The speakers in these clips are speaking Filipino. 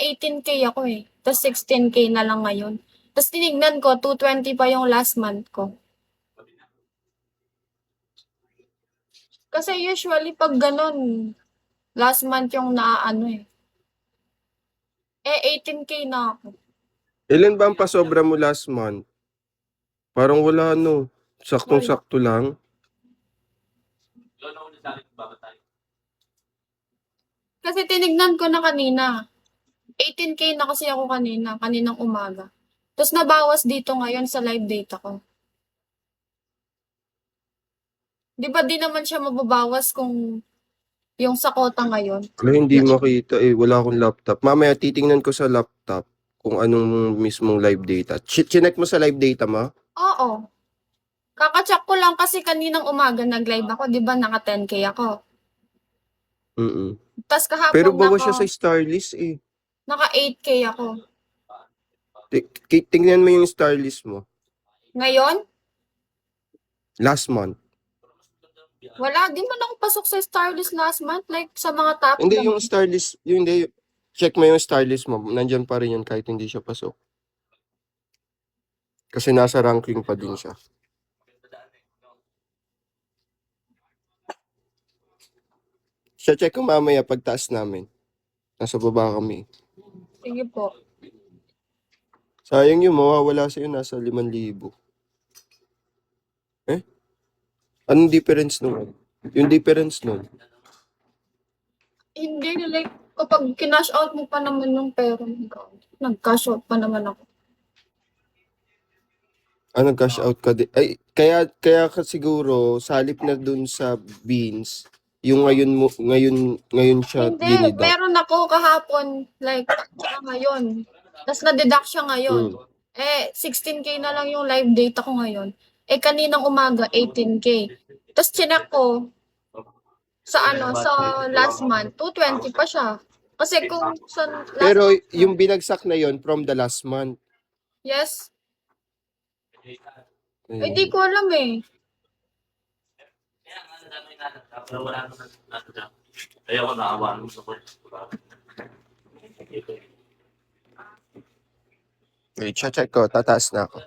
18K ako eh. Tapos 16K na lang ngayon. Tapos tinignan ko, 220 pa yung last month ko. Kasi usually pag ganun, last month yung naaano eh. 18K na ako. Ilan ba ang pasobra mo last month? Parang wala no. Wala. Saktong-sakto lang. Kasi tinignan ko na kanina. 18K na kasi ako kaninang umaga. Tapos nabawas dito ngayon sa live data ko. Di ba di naman siya mababawas kung yung sa kota ngayon? Kaya hindi makita eh. Wala akong laptop. Mamaya titingnan ko sa laptop kung anong mismong live data. Chinek mo sa live data mo? Oo. Kaka-check ko lang kasi kaninang umaga nag-live ako, di ba naka 10K ako. Mm. Tapos Pero kahapon bawas siya sa Starlist eh. naka 8K ako. Tingnan mo yung Starlist mo. Ngayon, Last month. wala. Di man ako pasok sa Starlist last month. Like sa mga top Hindi lang. yung Starlist. Yung hindi. Check mo yung Starlist mo. Nandyan pa rin yun kahit hindi siya pasok. Kasi nasa ranking pa din siya. Siya check ko mamaya pagtaas namin. Nasa baba kami. Sige po. Sayang yung mawawala sa'yo. Nasa 5,000. Eh? Anong difference nun? Yung difference nun? Hindi, like, kapag kinash out mo pa naman yung pera mo, nag-cash out pa naman ako. Nag-cash out ka din. Ay, kaya ka siguro, salip na dun sa beans, yung ngayon siya Hindi, dinidak. meron ako kahapon, like, tsaka ngayon. Tapos na-deduct siya ngayon. 16K na lang yung live data ko ngayon. Kaninang umaga, 18K. Tapos chinek ko sa last month, 220 pa siya. Kasi kung sa last Pero month, yung binagsak na yon from the last month. yes, Ayun. di ko alam eh. Ayoko nakawan mo sa Wait, check ko. Tataas na ako.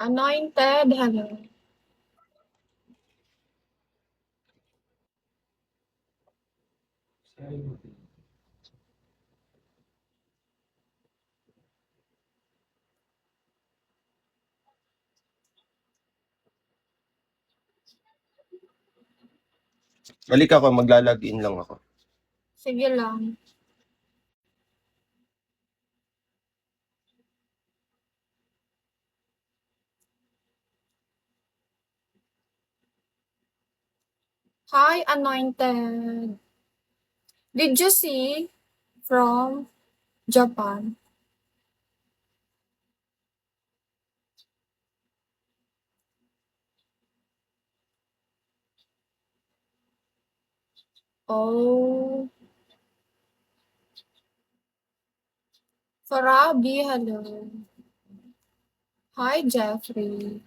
Anointed, hello. Balik ako, maglalagin lang ako. Sige lang. Hi, Anointed. Did you see from Japan? Oh, Farabi, hello. Hi, Jeffrey.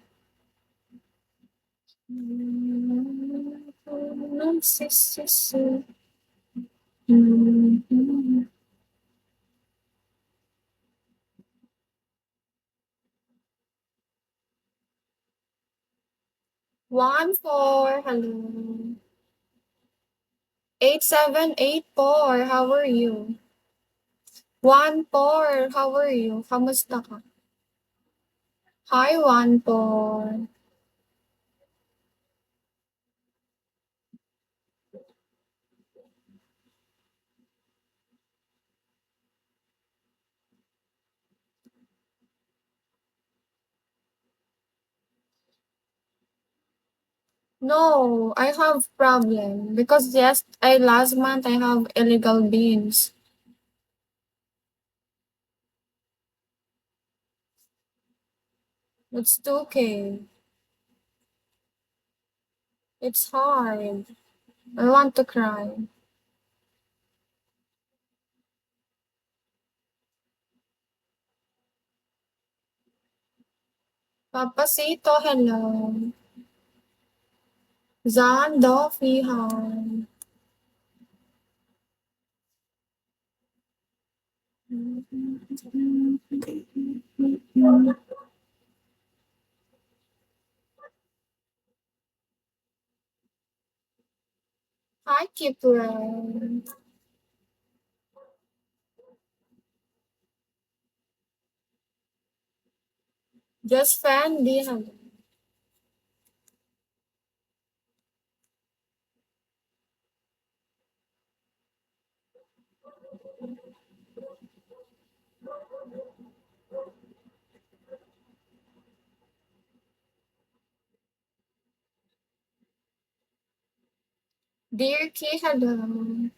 One four, hello. 8784, how are you? 14, how are you? Kamusta ka? Hi, 14. No, I have problem because yes, last month I have illegal beans. It's 2K. It's hard. I want to cry. Papasito, hello. Zan, Doffy, hi. Hi, Kipren. Just Fendi, hello. Dear Key, hello.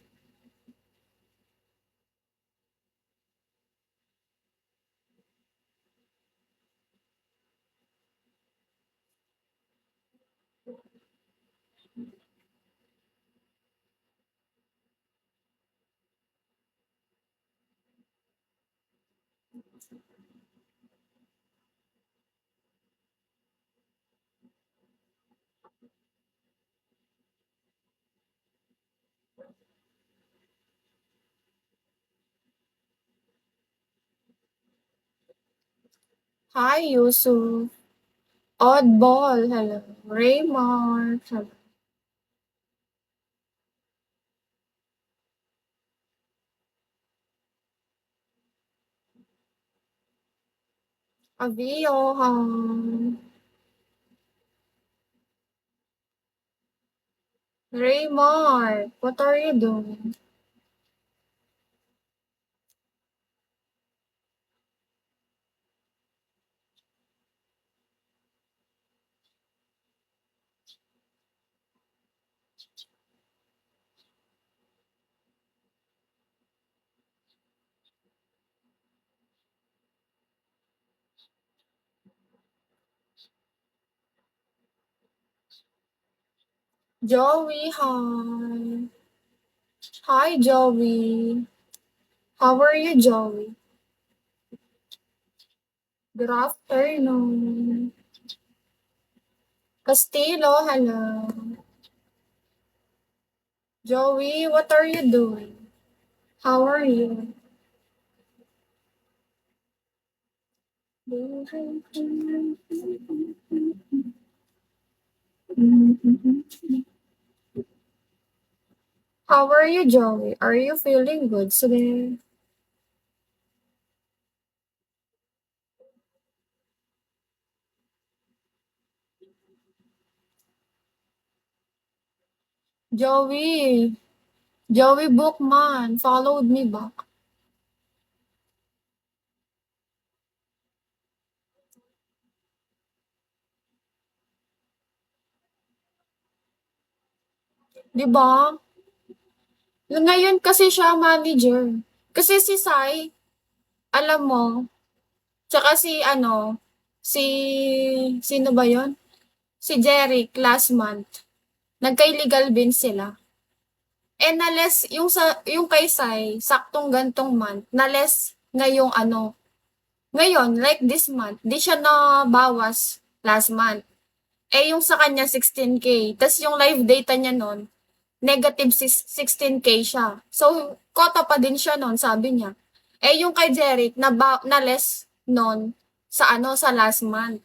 Hi, Yusuf. Oddball, hello. Raymond, hello. Avio, hi. Raymond, what are you doing? Joey, hi. Hi, Joey. How are you, Joey? Good afternoon. Castillo, hello. Joey, what are you doing? How are you? How are you, Joey? Are you feeling good today? Joey, Joey Bookman followed me back. Di ba? Ngayon kasi siya manager. Kasi si Sai, alam mo, tsaka si ano, si, sino ba yon? Si Jeric last month. Nagka-illegal bin sila. Eh, nales, yung kay Sai, saktong gantong month, nales ngayong ano, ngayon, like this month, di siya nabawas last month. Eh, yung sa kanya, 16K. Tapos yung live data niya nun, negative 16K siya. So, kota pa din siya nun, sabi niya. Eh, yung kay Jeric, na less nun sa ano, sa last month.